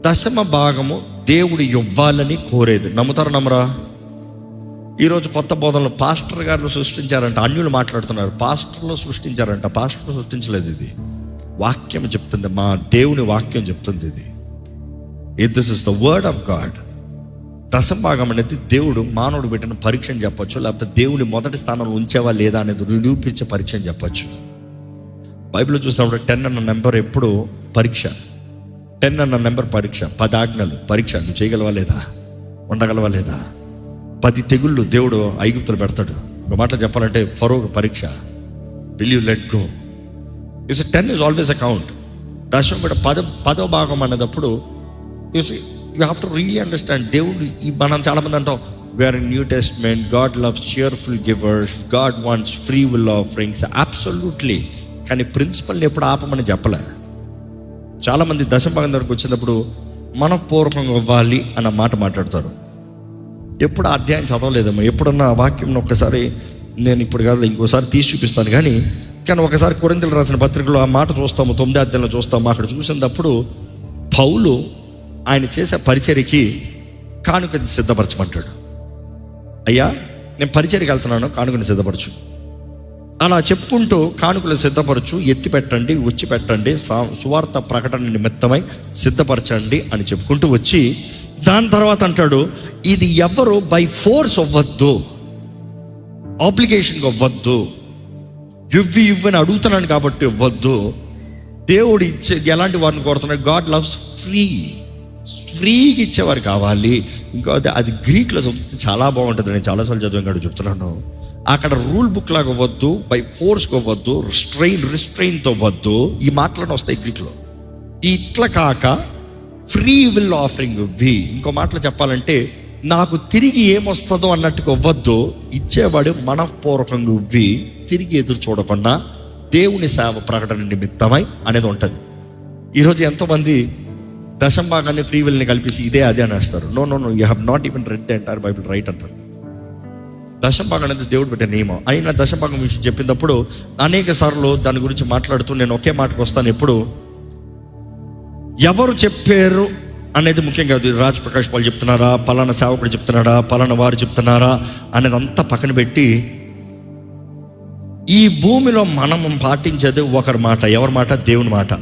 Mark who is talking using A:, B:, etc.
A: దశమ భాగము దేవుడు ఇవ్వాలని కోరేది. నమ్ముతారు నమ్మరా? ఈరోజు కొత్త బోధనలు పాస్టర్ గారు సృష్టించారంట, అన్యులు మాట్లాడుతున్నారు. పాస్టర్లు సృష్టించారంట, పాస్టర్లు సృష్టించలేదు. ఇది వాక్యం చెప్తుంది, మా దేవుని వాక్యం చెప్తుంది. This is the word of God. దశమ భాగం అనేది దేవుడు మానవుడు పెట్టిన పరీక్ష అని చెప్పొచ్చు, లేకపోతే దేవుని మొదటి స్థానంలో ఉంచేవా లేదా అనేది నిరూపించే పరీక్ష అని చెప్పొచ్చు. బైబిల్లో చూసినప్పుడు 10 అన్న నెంబర్ ఎప్పుడు పరీక్ష. 10 అన్న నెంబర్ పరీక్ష. 10 ఆజ్ఞలు పరీక్ష. నువ్వు చేయగలవా లేదా, ఉండగలవా లేదా. 10 తెగుళ్ళు దేవుడు ఐగుప్తులు పెడతాడు. ఒక మాటలో చెప్పాలంటే ఫరో పరీక్ష. Will you let go? You see 10 is always a count. దశమ బిడ్డ 10వ భాగం అన్నదప్పుడు you see you have to really understand. దేవుడు మనం చాలామంది అంటాం we are in New Testament, God loves cheerful givers, God wants free will offerings. Absolutely. కానీ ప్రిన్సిపల్ని ఎప్పుడు ఆపమని చెప్పలే. చాలామంది దశమ భాగం దగ్గరకు వచ్చినప్పుడు మనఃపూర్వకంగా ఇవ్వాలి అన్న మాట మాట్లాడతారు. ఎప్పుడు ఆ అధ్యాయం చదవలేదమ్మా. ఎప్పుడన్నా ఆ వాక్యం ఒక్కసారి, నేను ఇప్పుడు కాదు ఇంకోసారి తీసి చూపిస్తాను, కానీ ఒకసారి కొరింథీయులకు రాసిన పత్రికలో ఆ మాట చూస్తాము. 9వ అధ్యాయంలో చూస్తాము. అక్కడ చూసినప్పుడు పౌలు ఆయన చేసే పరిచర్యకి కానుకని సిద్ధపరచమంటాడు. అయ్యా నేను పరిచర్యకి వెళ్తున్నాను, కానుకని సిద్ధపరచు. అలా చెప్పుకుంటూ కానుకలు సిద్ధపరచు, ఎత్తి పెట్టండి, వచ్చి పెట్టండి, సువార్త ప్రకటన నిమిత్తమై సిద్ధపరచండి అని చెప్పుకుంటూ వచ్చి దాని తర్వాత అంటాడు, ఇది ఎవరు బై ఫోర్స్ అవ్వద్దు, ఆబ్లిగేషన్గా అవ్వద్దు, ఇవ్వని అడుగుతున్నాను కాబట్టి ఇవ్వద్దు. దేవుడు ఇచ్చే ఎలాంటి వారిని కోరుతున్నాడు? గాడ్ లవ్స్ ఫ్రీగా ఇచ్చేవారు కావాలి. ఇంకా అది గ్రీక్లో చదివితే చాలా బాగుంటుంది. నేను చాలాసార్లు చదివాను చెప్తున్నాను. అక్కడ రూల్ బుక్ లాగా అవ్వద్దు, బై ఫోర్స్గా అవ్వద్దు, రిస్ట్రెయిన్తో అవ్వద్దు. ఈ మాటలను వస్తాయి గ్రీక్లో. ఇట్లా కాక ఫ్రీ విల్ ఆఫరింగ్ ఇవ్వి. ఇంకో మాటలు చెప్పాలంటే నాకు తిరిగి ఏమొస్తుందో అన్నట్టుగా అవ్వద్దు. ఇచ్చేవాడు మనఃపూర్వకంగా ఇవ్వి, తిరిగి ఎదురు చూడకుండా దేవుని సేవ ప్రకటన నిమిత్తమై అనేది ఉంటుంది. ఈరోజు ఎంతోమంది దశమ భాగాన్ని ఫ్రీ విల్ని కల్పించి ఇదే అదే అనేస్తారు. No, you have not even read the entire Bible right అంటారు. దశమ భాగం అనేది దేవుడు పెట్టే నియమం. అయినా దశమ భాగం విషయం చెప్పినప్పుడు అనేక సార్లు దాని గురించి మాట్లాడుతూ నేను ఒకే మాటకు వస్తాను. ఎప్పుడు ఎవరు చెప్పారు అనేది ముఖ్యం కాదు. రాజ్ ప్రకాష్ పాల్ చెప్తున్నారా, పలానా సేవకుడు చెప్తున్నారా, పలానా వారు చెప్తున్నారా అనేది అంతా పక్కన పెట్టి ఈ భూమిలో మనం పాటించేది ఒకరి మాట. ఎవరి మాట? దేవుని మాట.